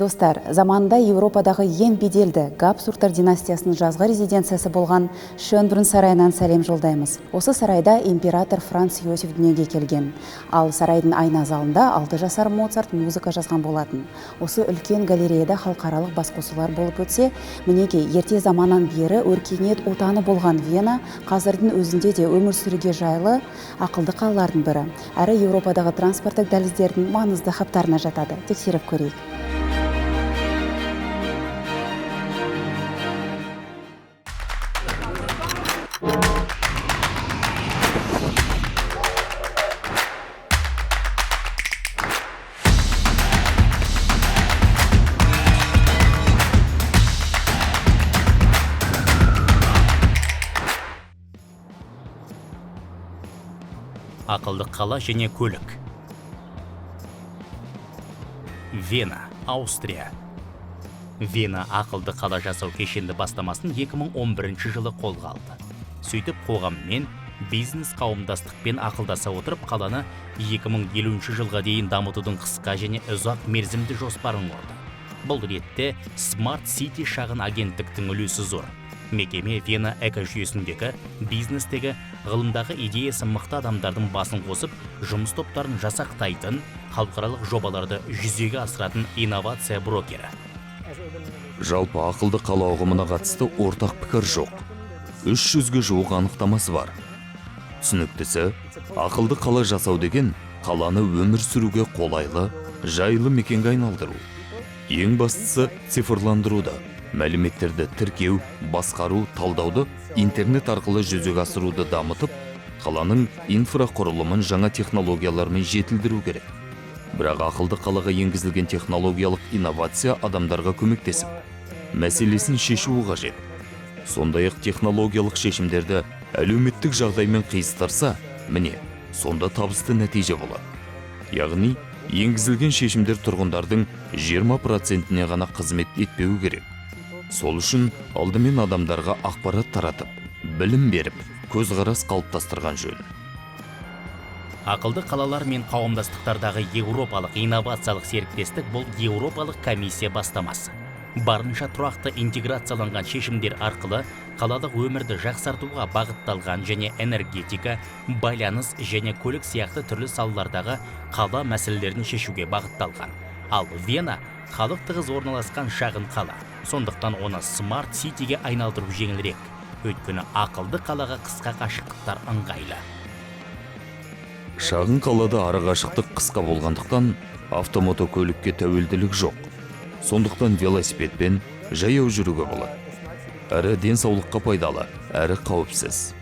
Достар, заманында Европадағы ең беделді Габсбургтар династиясының жазғы резиденциясы болған Шönbrunn сарайынан сәлем жолдаймыз. Осы сарайда император Франц Иосиф дүниеге келген. Ал сарайдың айна залында 6 жасар Моцарт музыка жазған болатын. Осы үлкен галереяда халықаралық басқосулар болып өтсе, мінекей ерте заманнан бері өркениет отаны болған Вена қазірдің өзінде де өмір сүруге жайлы ақылды қалалардың бірі. Әрі Европадағы транспорттық дәліздердің маңызды хабтарына жатады. Тексеріп көрейік. Ақылды қала және көлік. Вена, Аустрия. Вена ақылды қала жасау кешенді бастамасын 2011 жылы қолға алды. Сөйтіп қоғаммен, бизнес қауымдастықпен ақылдаса отырып, қаланы 2050 жылға дейін дамытудың қысқа және ұзақ мерзімді жоспарын құрды. Бұл ретте Smart City шағын агенттіктің үлесі зор. Мекеме Вена экожүйесіндегі, бизнестегі, ғылымдағы идеясы мықты адамдардың басын қосып, жұмыс топтарын жасақтайтын, халықаралық жобаларды жүзеге асыратын инновация брокері. Жалпы ақылды қала ұғымына қатысты ортақ пікір жоқ. 300-ге жуық анықтамасы бар. Түсініктісі, ақылды қала жасау деген қаланы өмір сүруге қолайлы, жайлы мекенге айналдыру. Ең бастысы цифрландыруды, мәліметтерді тіркеу, басқару, талдауды интернет арқылы жүзеге асыруды дамытып, қаланың инфрақұрылымын жаңа технологиялармен жетілдіру керек. Бірақ ақылды қалаға енгізілген технологиялық инновация адамдарға көмектесіп, мәселесін шешуі қажет. Сондай-ақ технологиялық шешімдерді әлеуметтік жағдаймен қиыстырса, міне, сонда табысты нәтиже болады. Яғни, енгізілген шешімдер тұрғындардың 20%-не ғана қызмет етпеуі керек. Сол үшін алдымен адамдарға ақпарат таратып, білім беріп, көзқарас қалыптастырған жөн. Ақылды қалалар мен қауымдастықтардағы еуропалық инновациялық серіктестік бұл Еуропалық комиссия бастамасы. Барынша тұрақты интеграцияланған шешімдер арқылы қалалық өмірді жақсартуға бағытталған және энергетика, байланыс және көлік сияқты түрлі салалардағы қала мәселелерін шешуге бағытталған. Ал Вена халық тығыз орналасқан шағын қала. Сондықтан оны Smart City'ге айналдыру жеңілірек. Өйткені ақылды қалаға қысқа қашықтықтар ыңғайлы. Шағын қалада ара қашықтық қысқа болғандықтан автомотокөлікке тәуелділік жоқ. Сондықтан велосипедпен жаяу жүруге болады. Әрі денсаулыққа пайдалы, әрі қауіпсіз.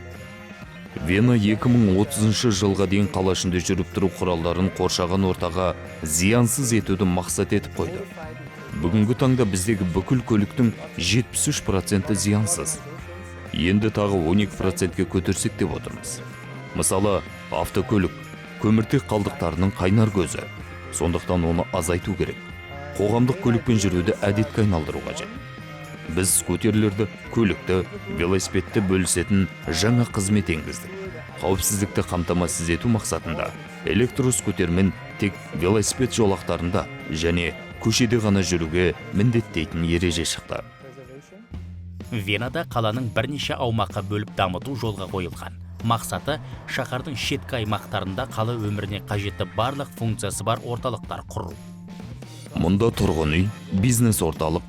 Вена 2030 жылға дейін қала ішінде жүріп тұру құралдарын қоршаған ортаға зиянсыз етуді мақсат етіп қойды. Бүгінгі таңда біздегі бүкіл көліктің 73% зиянсыз. Енді тағы 12%-ге көтерсек деп отырмыз. Мысалы, автокөлік көміртек қалдықтарының қайнар көзі. Сондықтан оны азайту керек. Қоғамдық көлікпен жүруді әдетке айналдыру қажет. Біз скутерлерді, көлікті, велосипедті бөлісетін жаңа қызмет енгіздік. Қауіпсіздікті қамтамасыз ету мақсатында электроскутермен тек велосипед жолақтарында және көшеде ғана жүруге міндеттейтін ереже шықты. Венада қаланың бірнеше аумаққа бөліп дамыту жолға қойылған. Мақсаты шаһардың шеткі аймақтарында қала өміріне қажетті барлық функциясы бар орталықтар құру. Мұнда тұрғын үй, бизнес орталық,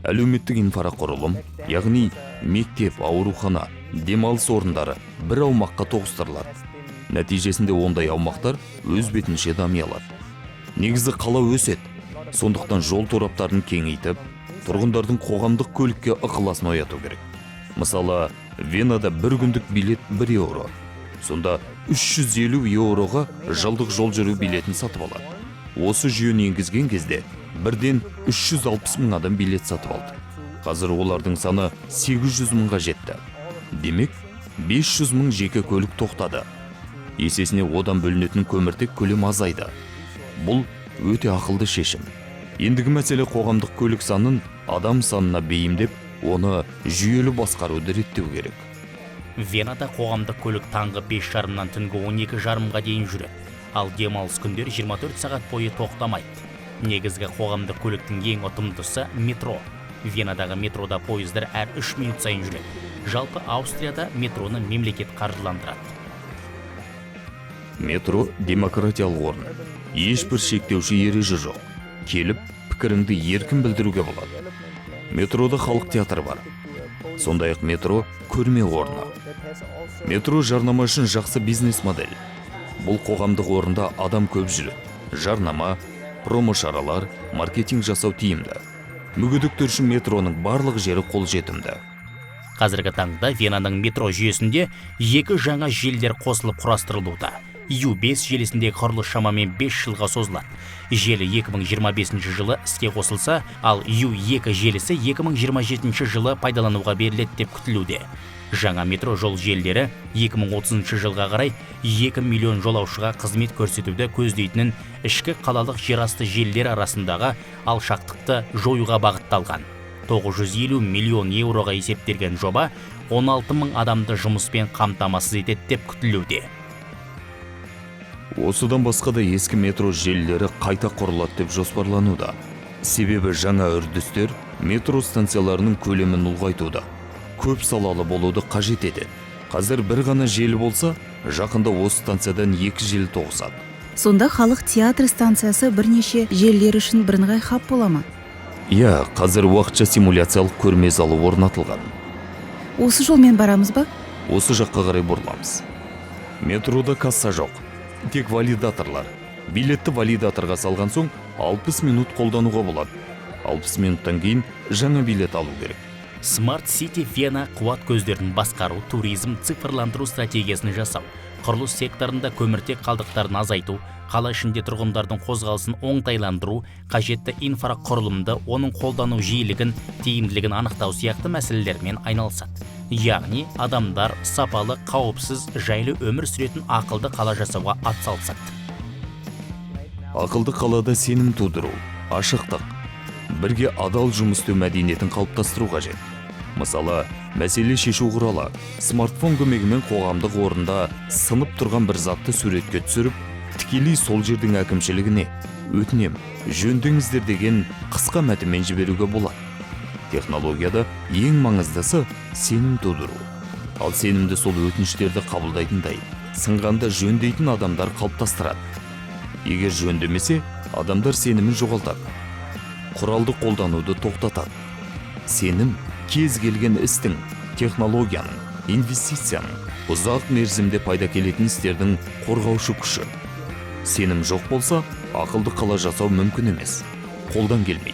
әлеуметтік инфрақұрылым, яғни мектеп, аурухана, демалыс орындары бір аумаққа тоғыстырылады. Нәтижесінде ондай аумақтар өз бетінше дами алады. Негізі қала өседі. Сондықтан жол тораптарын кеңейтіп, тұрғындардың қоғамдық көлікке ықыласын ояту керек. Мысалы, Венада бір күндік билет 1 еуро. Сонда 350 еуроға жылдық жол жүру билетін сатып алады. Осы жүйені енгізген кезде бірден 360 мың адам билет сатып алды. Қазір олардың саны 800 мыңға жетті. Демек, 500 мың жеке көлік тоқтады. Есесіне одан бөлінетін көміртек көлем азайды. Бұл өте ақылды шешім. Ендігі мәселе қоғамдық көлік санын адам санына бейімдеп, оны жүйелі басқаруды реттеу керек. Венада қоғамдық көлік таңғы 5:30-нан түнгі 12:30-ға дейін жүреді. Ал демалыс күндері 24 сағат бойы тоқтамайды. Негізгі қоғамдық көліктің ең ұтымдысы метро. Венадағы метрода пойыздар әр 3 минут сайын жүреді. Жалпы Аустрияда метроны мемлекет қаржыландырады. Метро демократиялық орын. Ешбір шектеуші ереже жоқ. Келіп, пікіріңді еркін білдіруге болады. Метрода халық театры бар. Сондай-ақ метро көрме орны. Метро жарнама үшін жақсы бизнес модель. Бұл қоғамдық орында адам көп жүреді. Жарнама, промо шаралар, маркетинг жасау тиімді. Мүгедектер үшін метроның барлық жері қолжетімді. Қазіргі таңда Венаның метро жүйесінде 2 жаңа желілер қосылып құрастырылуда. U5 желісіндегі құрылыс шамамен 5 жылға созылады. Желі 2025 жылы іске қосылса, ал U2 желісі 2027 жылы пайдалануға беріледі деп күтілуде. Жаңа метро жол желілері 2030 жылға қарай 2 миллион жолаушыға қызмет көрсетуді көздейтінін ішкі қалалық жерасты желілер арасындағы алшақтықты жоюға бағытталған. 950 миллион еуроға есептелген жоба 16 мың адамды жұмыспен қамтамасыз етеді деп күтілуде. Осыдан басқа да ескі метро желілері қайта құрылады деп жоспарлануда. Себебі жаңа үрдістер метро станцияларының көлемін ұлғайтуда. Көп салалы болуды қажет етеді. Қазір бір ғана желі болса, жақында осы станциядан 2 желі тоғысады. Сонда халық театр станциясы бірнеше желілер үшін бірыңғай хаб бола ма? Иә, қазір уақытша симуляциялық көрме залы орнатылған. Осы жолмен барамыз ба? Осы жаққа қарай бұрыламыз. Метрода касса жоқ. Тек валидаторлар. Билетті валидаторға салған соң 60 минут қолдануға болады. 60 минуттан кейін жаңа билет алу керек. Smart City Вена қуат көздерін басқару, туризм, цифрландыру стратегиясын жасау, құрылыс секторында көміртек қалдықтарын азайту, қала ішінде тұрғындардың қозғалысын оңтайландыру, қажетті инфрақұрылымды, оның қолдану жиілігін, тиімділігін анықтау сияқты мәселелермен айналысады. Яғни адамдар сапалы, қауіпсіз, жайлы өмір сүретін ақылды қала жасауға атсалысады. Ақылды қалада сенім тудыру, ашықтық, бірге адал жұмыс істеу мәдениетін қалыптастыру қажет. Мысалы, мәселе шешу құралы, смартфон көмегімен қоғамдық орында сынып тұрған бір затты суретке түсіріп, тікелей сол жердің әкімшілігіне өтінем, жөндеңіздер деген қысқа мәтінмен жіберуге болады. Технологияда ең маңыздысы сенім тудыру. Ал сенімді сол өтініштерді қабылдайтындай, сынғанда жөндейтін адамдар қалыптастырады. Егер жөндемесе, адамдар сенімін жоғалтады. Құралды қолдануды тоқтатады. Сенім кез келген істің, технологияның, инвестицияның, ұзақ мерзімде пайда келетін істердің қорғаушы күші. Сенім жоқ болса, ақылды қала жасау мүмкін емес. Қолдан келмейді.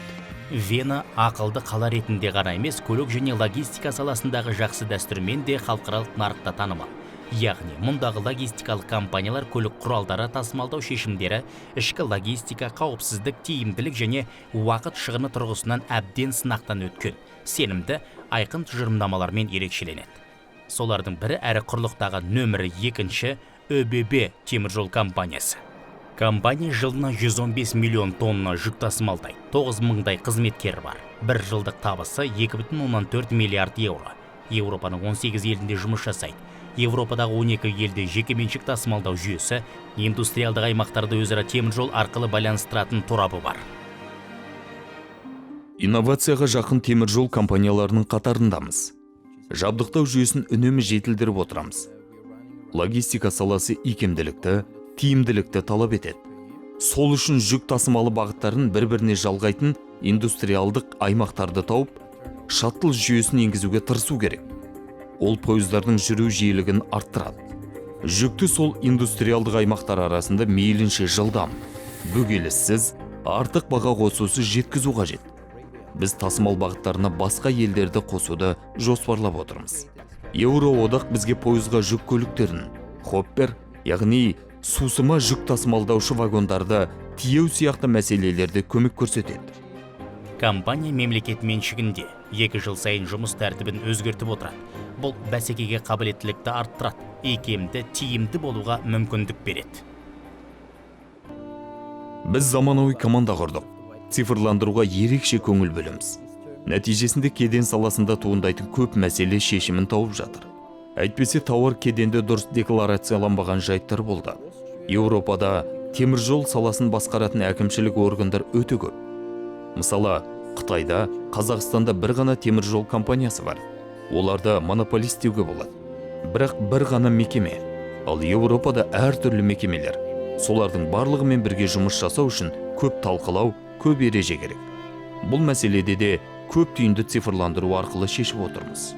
Вена ақылды қала ретінде ғана емес, көлік және логистика саласындағы жақсы дәстүрмен де халықаралық нарықта танымал. Яғни, мұндағы логистикалық компаниялар көлік құралдары тасымалдау шешімдері, ішкі логистика, қауіпсіздік, тиімділік және уақыт шығыны тұрғысынан әбден сынақтан өткен, сенімді, айқын тұжырымдамалармен ерекшеленеді. Солардың бірі әрі құрлықтағы нөмірі 2 ÖBB теміржол компаниясы. Компания жылына 115 миллион тонна жүк тасымалдайды. 9 мыңдай қызметкері бар. Бір жылдық табысы 2,4 миллиард евро. Еуропаның 18 елінде жұмыс жасайды. Еуропадағы 12 елде жекеменшік тасымалдау жүйесі, индустриалдық аймақтарды өзара теміржол арқылы байланыстыратын торабы бар. Инновацияға жақын теміржол компанияларының қатарындамыз. Жабдықтау жүйесін үнемі жетілдіріп отырамыз. Логистика саласы икемділікті, тиімділікті талап етеді. Сол үшін жүк тасымалы бағыттарын бір-біріне жалғайтын индустриалдық аймақтарды тауып, шаттл жүйесін енгізуге тырысу керек. Ол пойыздардың жүру жиілігін арттырады. Жүкті сол индустриалдық аймақтар арасында мейлінше жылдам, бөгеліссіз, артық баға қосусыз жеткізу қажет. Біз тасымал бағыттарына басқа елдерді қосуды жоспарлап отырмыз. Еуроодақ бізге пойызға жүк көліктерін, хоппер, яғни сусыма жүк тасымалдаушы вагондарды тиеу сияқты мәселелерді көмек көрсетеді. Компания мемлекет меншігінде 2 жыл сайын жұмыс тәртібін өзгертіп отырады. Бұл бәсекеге қабілеттілікті арттырады, икемді, тиімді болуға мүмкіндік береді. Біз заманауи команда құрдық. Цифрландыруға ерекше көңіл бөлеміз. Нәтижесінде кеден саласында туындайтын көп мәселе шешімін тауып жатыр. Әйтпесе тауар кеденде дұрыс декларацияланбаған жайттар болды. Еуропада темір жол саласын басқаратын әкімшілік органдар өте көп. Мысалы, Қытайда, Қазақстанда бір ғана темір жол компаниясы бар. Оларды монополист деуге болады. Бірақ бір ғана мекеме. Ал Еуропада әртүрлі мекемелер. Солардың барлығымен бірге жұмыс жасау үшін көп талқылау, көп ереже керек. Бұл мәселеде де көп түйінді цифрландыру арқылы шешіп отырмыз.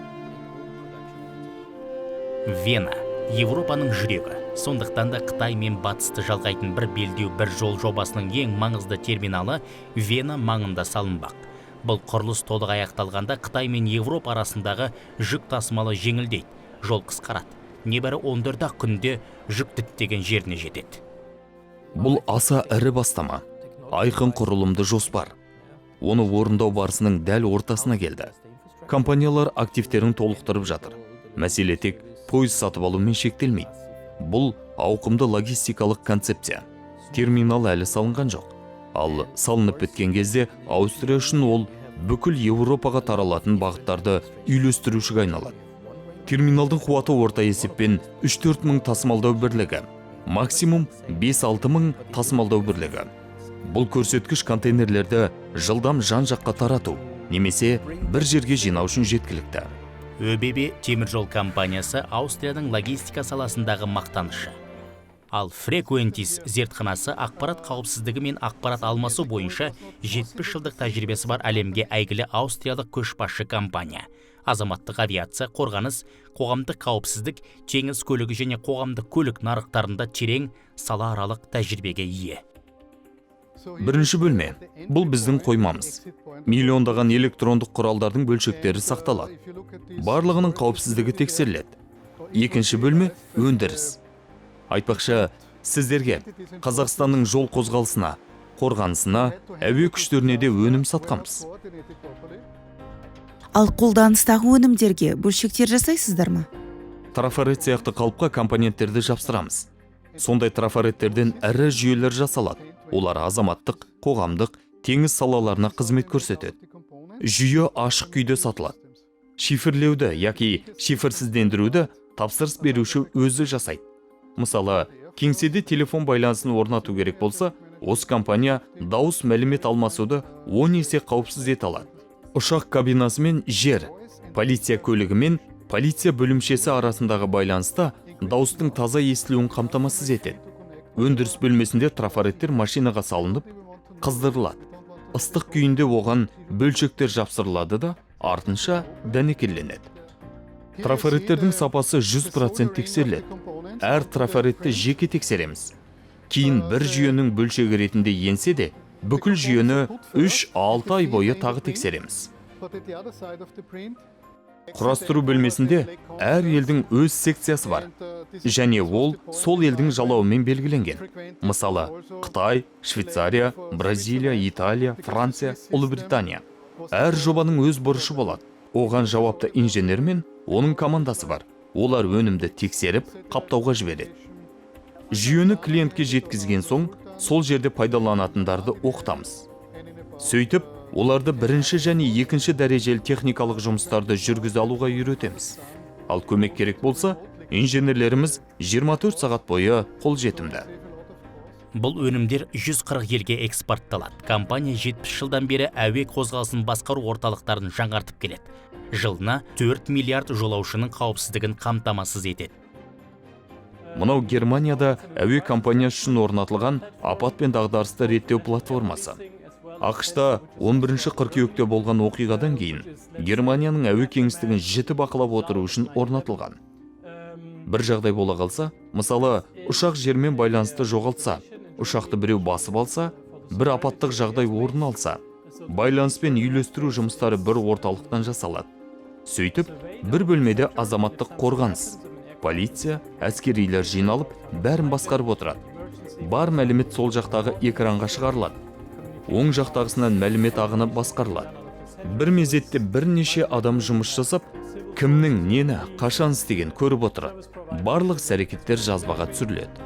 Вена – Еуропаның жүрегі. Сондықтан да Қытай мен батысты жалғайтын бір белдеу бір жол жобасының ең маңызды терминалы Вена маңында салынбақ. Бұл құрылыс толық аяқталғанда Қытай мен Еуропа арасындағы жүк тасымалы жеңілдейді, жол қысқарады. Небәрі 14 күнде жүк діттеген жеріне жетеді. Бұл аса ірі бастама, айқын құрылымды жоспар. Оны орындау барысының дәл ортасына келді. Компаниялар активтерін толықтырып жатыр. Мәселе тек пойыз сатып алумен шектелмейді. Бұл ауқымды логистикалық концепция. Терминал әлі салынған жоқ. Ал салынып біткен кезде Аустрия үшін ол бүкіл Еуропаға таралатын бағыттарды үйлестірушіге айналады. Терминалдың қуаты орта есеппен 3-4 мың тасымалдау бірлігі, максимум 5-6 мың тасымалдау бірлігі. Бұл көрсеткіш контейнерлерді жылдам жан-жаққа тарату, немесе бір жерге жинау үшін жеткілікті. ÖBB теміржол компаниясы Аустрияның логистика саласындағы мақтанышы. Ал Frequentis зертханасы ақпарат қауіпсіздігі мен ақпарат алмасу бойынша 70 жылдық тәжірибесі бар әлемге әйгілі аустриялық көшбасшы компания. Азаматтық авиация, қорғаныс, қоғамдық қауіпсіздік, теңіз көлігі және қоғамдық көлік нарықтарында терең салааралық тәжірибеге ие. Бірінші бөлме. Бұл біздің қоймамыз. Миллиондаған электрондық құралдардың бөлшектері сақталады. Барлығының қауіпсіздігі тексеріледі. Екінші бөлме – өндіріс. Айтпақшы, сіздерге Қазақстанның жол қозғалысына, қорғанысына, әуе күштеріне де өнім сатқанбыз. Ал қолданыстағы өнімдерге бөлшектер жасайсыздар ма? Трафарет сияқты қалыпқа компоненттерді жапсырамыз. Сондай трафареттерден ірі жүйелер жасалады. Олар азаматтық, қоғамдық, теңіз салаларына қызмет көрсетеді. Жүйе ашық күйде сатылады. Шифрлеуді, яки шифрсіздендіруді тапсырыс беруші өзі жасайды. Мысалы, кеңседе телефон байланысын орнату керек болса, осы компания дауыс мәлімет алмасуды 10 есе қауіпсіз ете алады. Ұшақ кабинасы мен жер, полиция көлігі мен полиция бөлімшесі арасындағы байланыста дауыстың таза естілуін қамтамасыз етеді. Өндіріс бөлмесінде трафареттер машинаға салынып, қыздырылады. Ыстық күйінде оған бөлшектер жапсырылады да, артынша дәнекерленеді. Трафареттердің сапасы 100% тексеріледі. Әр трафаретті жеке тексереміз. Кейін бір жүйенің бөлшегі ретінде енсе де, бүкіл жүйені 3-6 ай бойы тағы тексереміз. Құрастыру бөлмесінде әр елдің өз секциясы бар. Және ол сол елдің жалауымен белгіленген. Мысалы, Қытай, Швейцария, Бразилия, Италия, Франция, Ұлыбритания. Әр жобаның өз бұрышы болады. Оған жауапты инженер мен оның командасы бар. Олар өнімді тексеріп, қаптауға жібереді. Жүйені клиентке жеткізген соң, сол жерде пайдаланатындарды оқытамыз. Сөйтіп, оларды бірінші және екінші дәрежелі техникалық жұмыстарды жүргізе алуға үйретеміз. Ал көмек керек болса, инженерлеріміз 24 сағат бойы қолжетімді. Бұл өнімдер 140 елге экспортталады. Компания 70 жылдан бері әуе қозғалысын басқару орталықтарын жаңартып келеді. Жылына 4 миллиард жолаушының қауіпсіздігін қамтамасыз етеді. Мынау Германияда әуе компаниясы үшін орнатылған апат пен дағдарысты реттеу платформасы. ақш-та 11 қыркүйекте болған оқиғадан кейін Германияның әуе кеңістігін жіті бақылап отыру үшін орнатылған. Бір жағдай бола қалса, мысалы, ұшақ жермен байланысты жоғалтса, ұшақты біреу басып алса, бір апаттық жағдай орын алса, байланыспен үйлестіру жұмыстары бір орталықтан жасалады. Сөйтіп, бір бөлмеде азаматтық қорғаныс, полиция, әскерилер жиналып, бәрін басқарып отырады. Бар мәлімет сол жақтағы экранға шығарылады. Оң жақтағысынан мәлімет ағыны басқарылады. Бір мезетте бірнеше адам жұмыс жасап, кімнің нені, қашан істеген көріп отырады. Барлық әрекеттер жазбаға түсіріледі.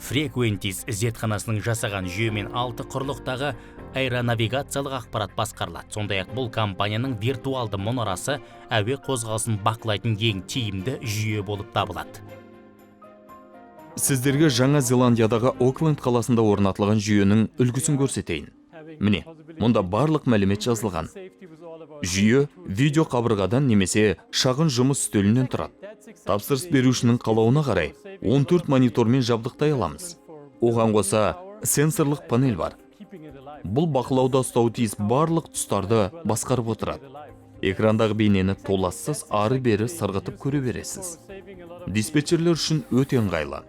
Frequentis зертханасының жасаған жүйемен 6 құрлықтағы аэронавигациялық ақпарат басқарылады. Сондай-ақ бұл компанияның виртуалды мұнарасы әуе қозғалысын бақылайтын ең тиімді жүйе болып табылады. Сіздерге Жаңа Зеландиядағы Окленд қаласында орнатылған жүйенің үлгісін көрсетейін. Міне, мұнда барлық мәлімет жазылған. Жүйе видео қабырғадан немесе шағын жұмыс үстелінен тұрады. Тапсырыс берушінің қалауына қарай 14 монитормен жабдықтай аламыз. Оған қоса сенсорлық панель бар. Бұл бақылауда ұстауы тиіс барлық тұстарды басқарып отырады. Экрандағы бейнені толассыз ары-бері сырғытып көре бересіз. Диспетчерлер үшін өте ыңғайлы.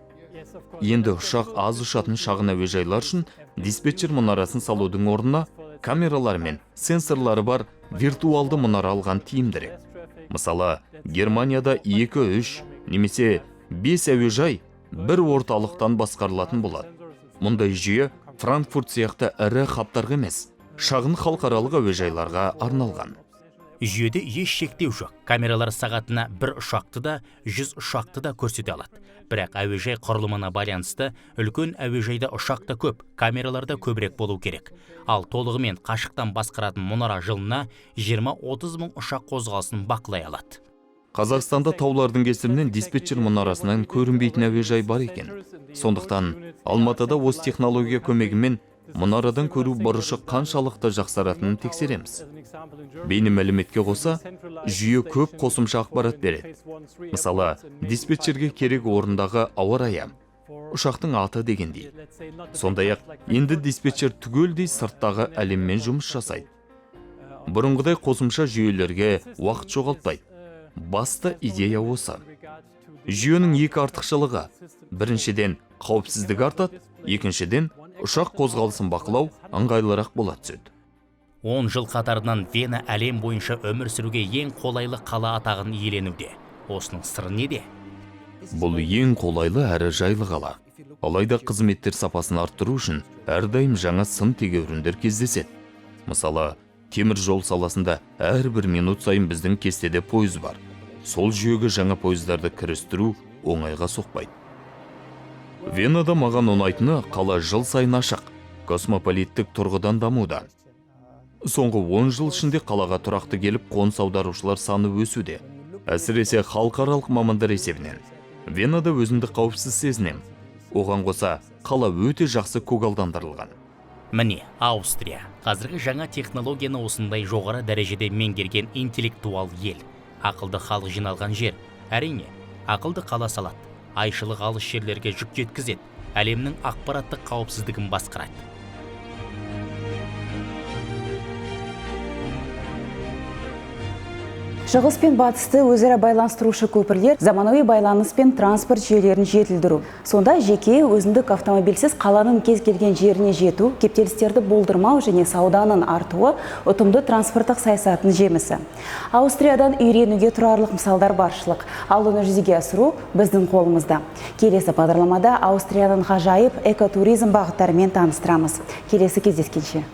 Енді ұшақ аз ұшатын шағын әуежайлар үшін диспетчер мұнарасын салудың орнына камералар мен сенсорлары бар виртуалды мұнара алған тиімдірек. Мысалы, Германияда 2-3 немесе 5 әуежай бір орталықтан басқарылатын болады. Мұндай жүйе Франкфурт сияқты ірі хабтарға емес, шағын халықаралық әуежайларға арналған. Жүйеде еш шектеу жоқ. Камералар сағатына 1 ұшақты да, 100 ұшақты да көрсете алады. Бірақ әуежай құрылымына байланысты үлкен әуежайда ұшақта көп, камераларда көбірек болу керек. Ал толығымен қашықтан басқаратын мұнара жылына 20-30 мың ұшақ қозғалысын бақылай алады. Қазақстанда таулардың кесірінен диспетчер мұнарасынан көрінбейтін әуежай бар екен. Сондықтан Алматыда осы технология көмегімен мұнарадан көру бұрышы қаншалықты жақсаратынын тексереміз. Бейне мәліметке қоса, жүйе көп қосымша ақпарат береді. Мысалы, диспетчерге керек орындағы ауа райы, ұшақтың аты дегендей. Сондай-ақ, енді диспетчер түгелдей сырттағы әлеммен жұмыс жасайды. Бұрынғыдай қосымша жүйелерге уақыт жоғалтпайды. Басты идея осы. Жүйенің екі артықшылығы: біріншіден, қауіпсіздік артады, екіншіден, ұшақ қозғалысын бақылау ыңғайлырақ бола түседі. 10 жыл қатарынан Вена әлем бойынша өмір сүруге ең қолайлы қала атағын иеленуде. Осының сыры неде? Бұл ең қолайлы әрі жайлы қала. Алайда қызметтер сапасын арттыру үшін әрдайым жаңа сын тегеуріндер кездеседі. Мысалы, темір жол саласында әрбір минут сайын біздің кестеде пойыз бар. Сол жүйеге жаңа пойыздарды кірістіру оңайға соқпайды. Венада маған ұнайтыны, қала жыл сайын ашық, космополиттік тұрғыдан дамуда. Соңғы 10 жыл ішінде қалаға тұрақты келіп қоныс аударушылар саны өсуде. Әсіресе халықаралық мамандар есебінен. Венада өзімді қауіпсіз сезінем. Оған қоса, қала өте жақсы көгалдандырылған. Міне, Аустрия. Қазіргі жаңа технологияны осындай жоғары дәрежеде меңгерген интеллектуал ел. Ақылды халық жиналған жер. Әрине, ақылды қала салады. Айшылық алыс жерлерге жүк жеткізеді. Әлемнің ақпараттық қауіпсіздігін басқарады. Шығыс пен батысты өзара байланыстырушы көпірлер заманауи байланыс пен транспорт жүйелерін жетілдіру. Сонда жеке өзіндік автомобильсіз қаланың кез келген жеріне жету, кептелістерді болдырмау және сауданың артуы ұтымды транспорттық саясаттың жемісі. Аустриядан үйренуге тұрарлық мысалдар баршылық, ал оны жүзеге асыру біздің қолымызда. Келесі бағдарламада Аустрияның ғажайып экотуризм бағыттарымен таныстырамыз. Келесі кездескенше.